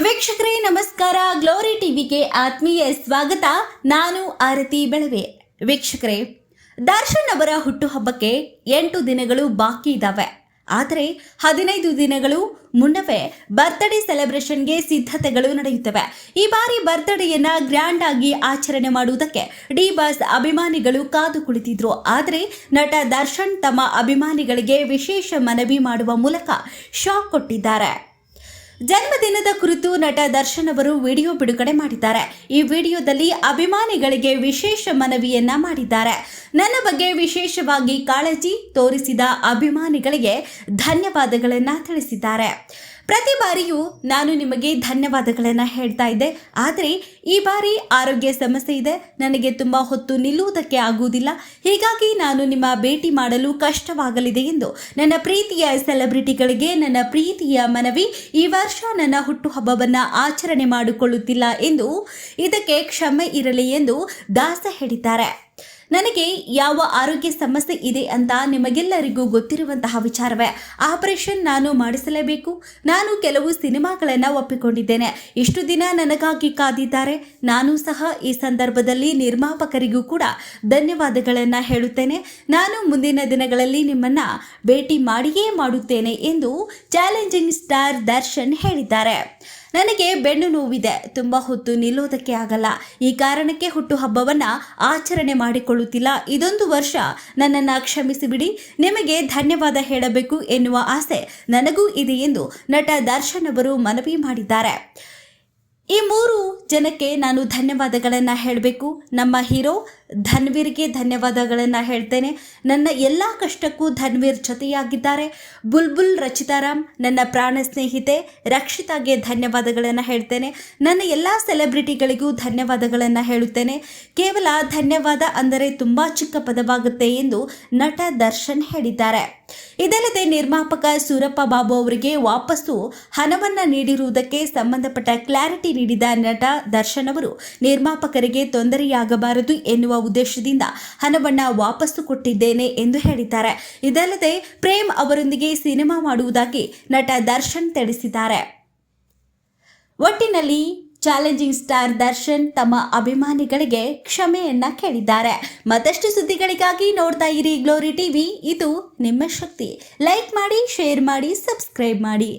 ವೀಕ್ಷಕರೇ ನಮಸ್ಕಾರ. ಗ್ಲೋರಿ ಟಿವಿಗೆ ಆತ್ಮೀಯ ಸ್ವಾಗತ. ನಾನು ಆರತಿ ಬೆಳವೆ. ವೀಕ್ಷಕರೇ, ದರ್ಶನ್ ಅವರ ಹುಟ್ಟುಹಬ್ಬಕ್ಕೆ 8 ದಿನಗಳು ಬಾಕಿ ಇದ್ದಾವೆ. ಆದರೆ 15 ದಿನಗಳು ಮುನ್ನವೇ ಬರ್ತ್ಡೇ ಸೆಲೆಬ್ರೇಷನ್ಗೆ ಸಿದ್ಧತೆಗಳು ನಡೆಯುತ್ತವೆ. ಈ ಬಾರಿ ಬರ್ತ್ಡೇಯನ್ನ ಗ್ರ್ಯಾಂಡ್ ಆಗಿ ಆಚರಣೆ ಮಾಡುವುದಕ್ಕೆ ಡಿ ಬಾಸ್ ಅಭಿಮಾನಿಗಳು ಕಾದು ಕುಳಿತಿದ್ರು. ಆದರೆ ನಟ ದರ್ಶನ್ ತಮ್ಮ ಅಭಿಮಾನಿಗಳಿಗೆ ವಿಶೇಷ ಮನವಿ ಮಾಡುವ ಮೂಲಕ ಶಾಕ್ ಕೊಟ್ಟಿದ್ದಾರೆ. ಜನ್ಮದಿನದ ಕುರಿತು ನಟ ದರ್ಶನ್ ಅವರು ವಿಡಿಯೋ ಬಿಡುಗಡೆ ಮಾಡಿದ್ದಾರೆ. ಈ ವಿಡಿಯೋದಲ್ಲಿ ಅಭಿಮಾನಿಗಳಿಗೆ ವಿಶೇಷ ಮನವಿಯನ್ನ ಮಾಡಿದ್ದಾರೆ. ನನ್ನ ಬಗ್ಗೆ ವಿಶೇಷವಾಗಿ ಕಾಳಜಿ ತೋರಿಸಿದ ಅಭಿಮಾನಿಗಳಿಗೆ ಧನ್ಯವಾದಗಳನ್ನು ತಿಳಿಸಿದ್ದಾರೆ. ಪ್ರತಿ ಬಾರಿಯೂ ನಾನು ನಿಮಗೆ ಧನ್ಯವಾದಗಳನ್ನು ಹೇಳ್ತಾ ಇದ್ದೆ. ಆದರೆ ಈ ಬಾರಿ ಆರೋಗ್ಯ ಸಮಸ್ಯೆ ಇದೆ, ನನಗೆ ತುಂಬ ಹೊತ್ತು ನಿಲ್ಲುವುದಕ್ಕೆ ಆಗುವುದಿಲ್ಲ, ಹೀಗಾಗಿ ನಾನು ನಿಮ್ಮ ಭೇಟಿ ಮಾಡಲು ಕಷ್ಟವಾಗಲಿದೆ ಎಂದು ನನ್ನ ಪ್ರೀತಿಯ ಸೆಲೆಬ್ರಿಟಿಗಳಿಗೆ ನನ್ನ ಪ್ರೀತಿಯ ಮನವಿ. ಈ ವರ್ಷ ನನ್ನ ಹುಟ್ಟುಹಬ್ಬವನ್ನು ಆಚರಣೆ ಮಾಡಿಕೊಳ್ಳುತ್ತಿಲ್ಲ ಎಂದು ಇದಕ್ಕೆ ಕ್ಷಮೆ ಇರಲಿ ಎಂದು ದಾಸ ಹೇಳಿದ್ದಾರೆ. ನನಗೆ ಯಾವ ಆರೋಗ್ಯ ಸಮಸ್ಯೆ ಇದೆ ಅಂತ ನಿಮಗೆಲ್ಲರಿಗೂ ಗೊತ್ತಿರುವಂತಹ ವಿಚಾರವೇ. ಆಪರೇಷನ್ ನಾನು ಮಾಡಿಸಲೇಬೇಕು. ನಾನು ಕೆಲವು ಸಿನಿಮಾಗಳನ್ನು ಒಪ್ಪಿಕೊಂಡಿದ್ದೇನೆ. ಇಷ್ಟು ದಿನ ನನಗಾಗಿ ಕಾದಿದ್ದಾರೆ. ನಾನು ಸಹ ಈ ಸಂದರ್ಭದಲ್ಲಿ ನಿರ್ಮಾಪಕರಿಗೂ ಕೂಡ ಧನ್ಯವಾದಗಳನ್ನು ಹೇಳುತ್ತೇನೆ. ನಾನು ಮುಂದಿನ ದಿನಗಳಲ್ಲಿ ನಿಮ್ಮನ್ನ ಭೇಟಿ ಮಾಡಿಯೇ ಮಾಡುತ್ತೇನೆ ಎಂದು ಚಾಲೆಂಜಿಂಗ್ ಸ್ಟಾರ್ ದರ್ಶನ್ ಹೇಳಿದ್ದಾರೆ. ನನಗೆ ಬೆನ್ನು ನೋವಿದೆ, ತುಂಬ ಹೊತ್ತು ನಿಲ್ಲೋದಕ್ಕೆ ಆಗಲ್ಲ. ಈ ಕಾರಣಕ್ಕೆ ಹುಟ್ಟುಹಬ್ಬವನ್ನು ಆಚರಣೆ ಮಾಡಿಕೊಳ್ಳುತ್ತಿಲ್ಲ. ಇದೊಂದು ವರ್ಷ ನನ್ನನ್ನು ಕ್ಷಮಿಸಿಬಿಡಿ. ನಿಮಗೆ ಧನ್ಯವಾದ ಹೇಳಬೇಕು ಎನ್ನುವ ಆಸೆ ನನಗೂ ಇದೆ ಎಂದು ನಟ ದರ್ಶನ್ ಅವರು ಮನವಿ ಮಾಡಿದ್ದಾರೆ. ಈ 3 ಜನಕ್ಕೆ ನಾನು ಧನ್ಯವಾದಗಳನ್ನು ಹೇಳಬೇಕು. ನಮ್ಮ ಹೀರೋ ಧನ್ವೀರ್ಗೆ ಧನ್ಯವಾದಗಳನ್ನು ಹೇಳ್ತೇನೆ. ನನ್ನ ಎಲ್ಲ ಕಷ್ಟಕ್ಕೂ ಧನ್ವೀರ್ ಜೊತೆಯಾಗಿದ್ದಾರೆ. ಬುಲ್ಬುಲ್ ರಚಿತಾರಾಮ್, ನನ್ನ ಪ್ರಾಣ ಸ್ನೇಹಿತೆ ರಕ್ಷಿತಾಗೆ ಧನ್ಯವಾದಗಳನ್ನು ಹೇಳ್ತೇನೆ. ನನ್ನ ಎಲ್ಲ ಸೆಲೆಬ್ರಿಟಿಗಳಿಗೂ ಧನ್ಯವಾದಗಳನ್ನು ಹೇಳುತ್ತೇನೆ. ಕೇವಲ ಧನ್ಯವಾದ ಅಂದರೆ ತುಂಬ ಚಿಕ್ಕ ಪದವಾಗುತ್ತೆ ಎಂದು ನಟ ದರ್ಶನ್ ಹೇಳಿದ್ದಾರೆ. ಇದಲ್ಲದೆ ನಿರ್ಮಾಪಕ ಸೂರಪ್ಪ ಬಾಬು ಅವರಿಗೆ ವಾಪಸ್ಸು ಹಣವನ್ನು ನೀಡಿರುವುದಕ್ಕೆ ಸಂಬಂಧಪಟ್ಟ ಕ್ಲಾರಿಟಿ ನೀಡಿದ ನಟ ದರ್ಶನ್ ಅವರು ನಿರ್ಮಾಪಕರಿಗೆ ತೊಂದರೆಯಾಗಬಾರದು ಎನ್ನುವ ಉದ್ದೇಶದಿಂದ ಹಣವನ್ನು ವಾಪಸ್ಸು ಕೊಟ್ಟಿದ್ದೇನೆ ಎಂದು ಹೇಳಿದ್ದಾರೆ. ಇದಲ್ಲದೆ ಪ್ರೇಮ್ ಅವರೊಂದಿಗೆ ಸಿನಿಮಾ ಮಾಡುವುದಾಗಿ ನಟ ದರ್ಶನ್ ತಿಳಿಸಿದ್ದಾರೆ. ಒಟ್ಟಿನಲ್ಲಿ ಚಾಲೆಂಜಿಂಗ್ ಸ್ಟಾರ್ ದರ್ಶನ್ ತಮ್ಮ ಅಭಿಮಾನಿಗಳಿಗೆ ಕ್ಷಮೆಯನ್ನ ಕೇಳಿದ್ದಾರೆ. ಮತ್ತಷ್ಟು ಸುದ್ದಿಗಳಿಗಾಗಿ ನೋಡ್ತಾ ಇರಿ ಗ್ಲೋರಿ ಟಿವಿ. ಇದು ನಿಮ್ಮ ಶಕ್ತಿ. ಲೈಕ್ ಮಾಡಿ, ಶೇರ್ ಮಾಡಿ, ಸಬ್ಸ್ಕ್ರೈಬ್ ಮಾಡಿ.